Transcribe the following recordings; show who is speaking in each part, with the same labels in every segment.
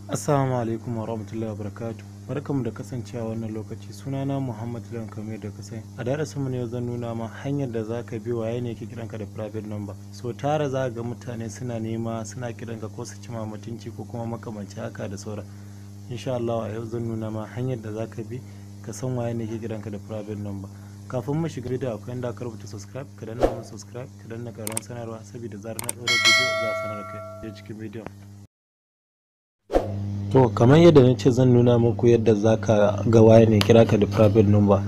Speaker 1: Assalamu alaikum wa rahmatullahi wa barakatuh. Barkamu da kasancewa wannan lokaci. Sunana Muhammad Lawan kamar da ka sani. A darasin mu ne zan nuna ma hanyar da zaka bi waye ne yake kiranka da private number. So tare za ga mutane suna nema suna kiranka ko su cima mutunci ko kuma makamanci haka da sauran. Insha Allah a yau zan nuna ma hanyar da zaka bi ka san waye ne yake kiranka da private number. Kafin mu shiga video akwai inda ka rubuta subscribe, ka danna mun subscribe, ka danna karan sanarwa saboda zarar na ɗora video za a sanar kai. Je cikin video. To kamar yadda na ce zan nuna muku yadda zaka ga waye ne kira ka da private number.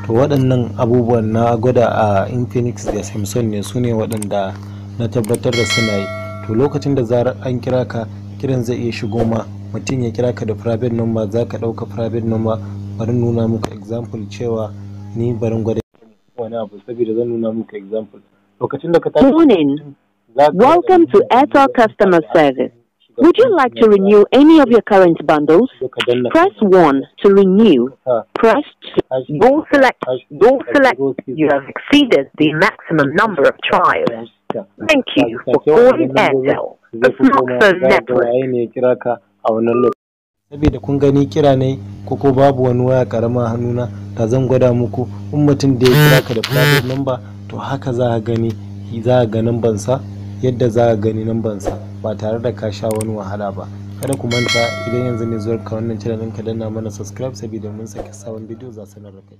Speaker 1: To waɗannan abubuwan na gwada a Infinix da Samsung ne, su ne waɗanda na tabbatar da suna yi. To lokacin da zarar an kira ka, kiran zai iya shigo ma mutum ya kira ka da private number, za ka ɗauka private number. Bari nuna muku example cewa ni barin gwada wani abu saboda zan nuna muku example. Lokacin da ka tashi
Speaker 2: Morning. Welcome to Airtel Customer Service. Would you like to renew any of your current bundles? Press 1 to renew. Press 2. Don't select. You have exceeded the maximum number of trials. Thank you for calling Airtel, the smartphone network.
Speaker 1: Saboda kun gani kira ne ko babu wani waya karama hannuna da zan gwada muku in mutum da ya kira ka da private number, to haka za ka gani, za ka ga number sa yadda za ka gani number sa ba tare da ka sha wani wahala ba. Kada ku manta, idan yanzu ne zuwa ka wannan channel ɗin, ka danna mana subscribe saboda mun saki sabon bidiyo za sanar da kai.